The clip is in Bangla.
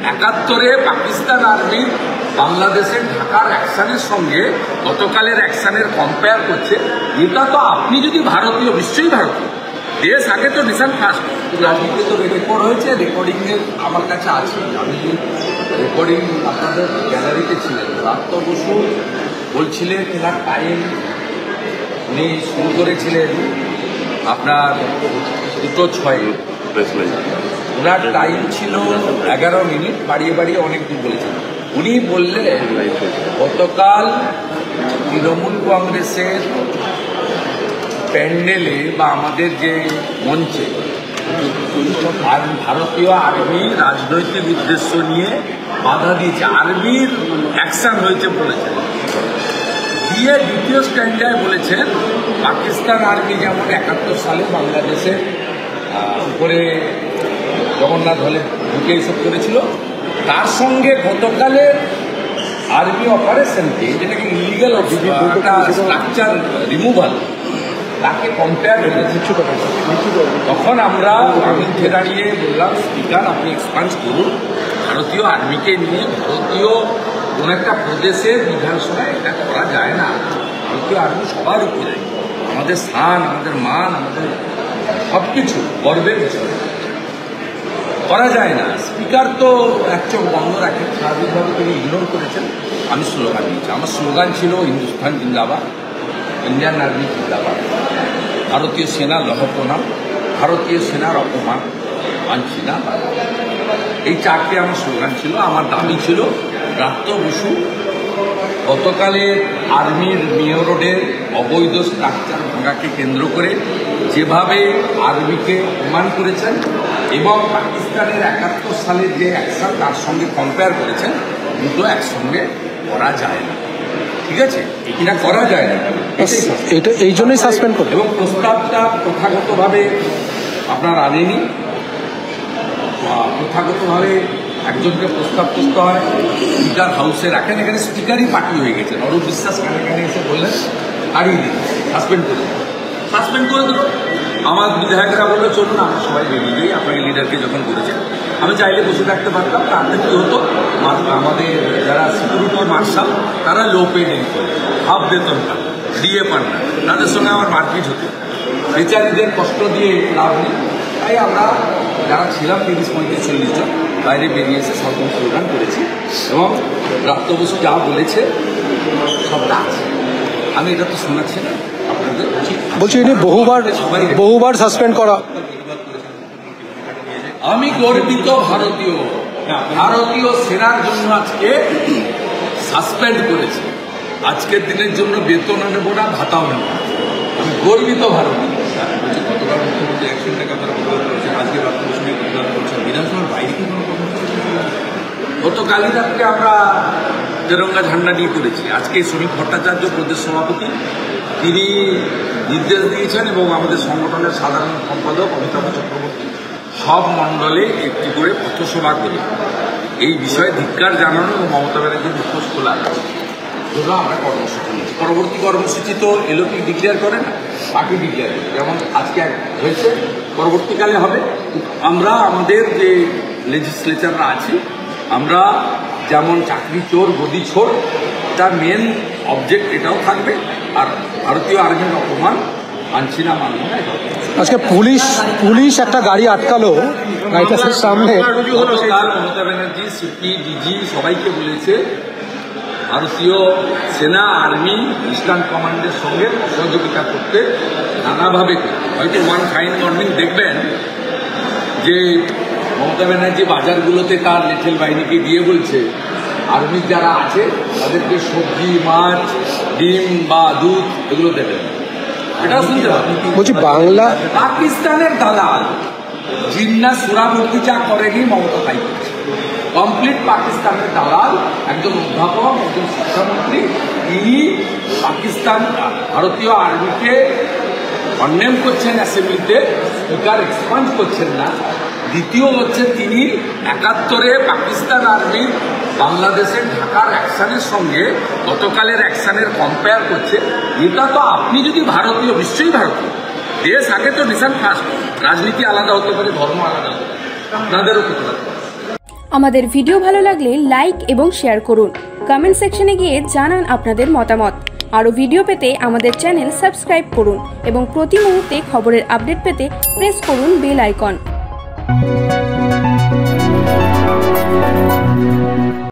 71-এ পাকিস্তান আর্মির বাংলাদেশের ঢাকার অ্যাকশনের সঙ্গে গতকালের অ্যাকশনের কম্পেয়ার করছে। এটা তো আপনি যদি ভারতীয়, নিশ্চয়ই ভারতীয় দেশ, আগে তো নিশান ফার্স্ট। রাজনীতি তো রেকর্ড হয়েছে, রেকর্ডিংয়ের আমার কাছে আছে। আমি রেকর্ডিং আপনাদের গ্যালারিতে ছিলেন, রাত্র বসু বলছিলেন এনার টাইম, উনি শুরু করেছিলেন আপনার 2:06, ওনার টাইম ছিল 11 মিনিট, বাড়িয়ে বাড়িয়ে অনেক দূর বলেছেন। উনি বললেন গতকাল তৃণমূল কংগ্রেসের প্যান্ডেলে বা আমাদের যে মঞ্চে ভারতীয় আর্মি রাজনৈতিক উদ্দেশ্য নিয়ে বাধা দিয়েছে, আর্মির অ্যাকশন হয়েছে বলেছেন। দিয়ে দ্বিতীয় স্ট্যান্ডায় বলেছেন পাকিস্তান আর্মি যেমন 71 সালে বাংলাদেশের উপরে জগন্নাথ হলে ঢুকে এসব করেছিল, তার সঙ্গে গতকালের আর্মি অপারেশনকে, যেটাকে ইলিগাল স্ট্রাকচার রিমুভাল, তাকে কম্পেয়ার করেছে। তখন আমরা উঠে দাঁড়িয়ে বললাম, স্পিকার আপনি এক্সপান্স করুন, ভারতীয় আর্মিকে নিয়ে ভারতীয় কোন একটা প্রদেশের বিধানসভায় এটা করা যায় না। ভারতীয় আর্মি সবার উপরে, আমাদের স্থান, আমাদের মান, আমাদের সব কিছু গর্বের বিষয়, করা যায় না। স্পিকার তো এক চোখ বন্ধ রাখেন, স্বাভাবিকভাবে তিনি ইগনোর করেছেন। আমি স্লোগান দিয়েছি, আমার স্লোগান ছিল হিন্দুস্তান জিন্দাবাদ, ইন্ডিয়ান আর্মি জিন্দাবাদ, ভারতীয় সেনা লহ প্রণাম, ভারতীয় সেনার অপমান মানছি না। এই চারটে আমার স্লোগান ছিল। আমার দাবি ছিল ব্রাত্য বসু গতকালের আর্মির মেয়র রোডের অবৈধ স্ট্রাকচার ভাঙাকে কেন্দ্র করে যেভাবে আর্মিকে অপমান করেছেন এবং পাকিস্তানের 71 সালের যে অ্যাকশন তার সঙ্গে কম্পেয়ার করেছেন, দুটো একসঙ্গে করা যায় না। ঠিক আছে, এটা করা যায় না, এটা এই জন্যই সাসপেন্ড করে। এবং প্রস্তাবটা প্রথাগতভাবে আপনার আনেনি, প্রথাগতভাবে একজনকে প্রস্তাব করতে হয়, স্পিকার হাউসে রাখেন। এখানে স্পিকারই পার্টি হয়ে গেছেন। অরূপ বিশ্বাস কানে এসে বললেন হারিয়ে দিন, সাসপেন্ড করে দিন, সাসপেন্ড করে দিল। আমার বিধায়করা বললো চলুন আমরা সবাই বেরিয়ে যাই, আপনাকে লিডারকে যখন করেছেন। আমি চাইলে বসে থাকতে পারতাম, তাতে কী হতো, আমাদের যারা সিকিউরিটি মার্শাল তারা লো পে নেই করে, হাফ বেতন পান, ডিএ পান না, তাদের সঙ্গে আমার মারপিট হতো। বেচারীদের কষ্ট দিয়ে লাভ নেই। তাই আমরা যারা ছিলাম 30-35 জন বাইরে বেরিয়ে এসে সরকার স্লোগান করেছি এবং ব্রাত্য বসু যা বলেছে সবটা আছে। আমি এটা তো শোনাচ্ছি না আপনাদের, বলছি এটি বহুবার সাসপেন্ড করা। আমি গর্বিত ভারতীয়, ভারতীয় সেনার জন্য আজকে সাসপেন্ড করেছে। আজকের দিনের জন্য বেতন নেব না, ভাতাও নেব না। আমি গর্বিত ভারতীয়। গতকাল মুখ্যমন্ত্রী অ্যাকশনটাকে আপনারা প্রতিবাদ করেছেন, আজকে ব্রাত্য বসু নিয়ে প্রতিবাদ করছেন। বিধানসভার বাইরে কি কোনো কর্মসূচি? গতকালই রাত্রে আমরা তেরঙ্গা ঝান্ডা নিয়ে করেছি। আজকে শ্রমিক ভট্টাচার্য প্রদেশ সভাপতি, তিনি নির্দেশ দিয়েছেন এবং আমাদের সংগঠনের সাধারণ সম্পাদক অমিতাভ চক্রবর্তী সব মণ্ডলে একটি করে পথসভা করে এই বিষয়ে ধিক্কার জানানো এবং মমতা ব্যানার্জির মুখোশ খোলার জন্য আমরা কর্মসূচি নিয়েছি। পরবর্তী কর্মসূচি তো এলোপি ডিক্লেয়ার করে না, পার্টি ডিক্লেয়ার করে, যেমন আজকে হয়েছে, পরবর্তীকালে হবে। আমরা আমাদের যে লেজিসলেচাররা আছি, আমরা যেমন চাকরি চোর গদি ছোর, তার মেন অবজেক্ট এটাও থাকবে। আর ভারতীয় আর্মির অপমান মানছি না, মানব না। আজকে পুলিশ একটা গাড়ি আটকালো রাইটাসের সামনে। গতকাল মমতা ব্যানার্জি সিপি ডিজি সবাইকে বলেছে ভারতীয় সেনা আর্মি ইস্টার্ন কমান্ডের সঙ্গে সহযোগিতা করতে, নানাভাবে করতে। হয়তো ওয়ান ফাইন মর্নিং দেখবেন যে মমতা ব্যানার্জি বাজারগুলোতে তার লিটল বাহিনীকে দিয়ে বলছে আর্মির যারা আছে তাদেরকে সবজি, মাছ, ডিম বা দুধ এগুলো দেবেন। এটাও শুনতে পাবেন। বলছি বাংলা পাকিস্তানের দালাল জিন্না সুরামূর্তি যা করেনি মমতা তাই করছে। কমপ্লিট পাকিস্তানের দালাল, একজন অধ্যাপক, একজন শিক্ষামন্ত্রী, তিনি পাকিস্তান ভারতীয় আর্মিকে কন্ডেম করছেন অ্যাসেম্বলিতে, স্পিকার এক্সপান্স করছেন না। দ্বিতীয় হচ্ছে তিনি 71-এ পাকিস্তান আর্মির বাংলাদেশের ঢাকার অ্যাকশনের সঙ্গে গতকালের অ্যাকশনের কম্পেয়ার করছে। এটা তো আপনি যদি ভারতীয়, নিশ্চয়ই ভারতীয় দেশ, আগে তো নিশান ফার্স্ট। রাজনীতি আলাদা হতে পারে, ধর্ম আলাদা হতে পারে, আপনাদেরও করতে পারে। আমাদের ভিডিও ভালো লাগলে লাইক এবং শেয়ার করুন। কমেন্ট সেকশনে গিয়ে জানান আপনাদের মতামত। আরও ভিডিও পেতে আমাদের চ্যানেল সাবস্ক্রাইব করুন এবং প্রতি মুহূর্তে খবরের আপডেট পেতে প্রেস করুন বেল আইকন।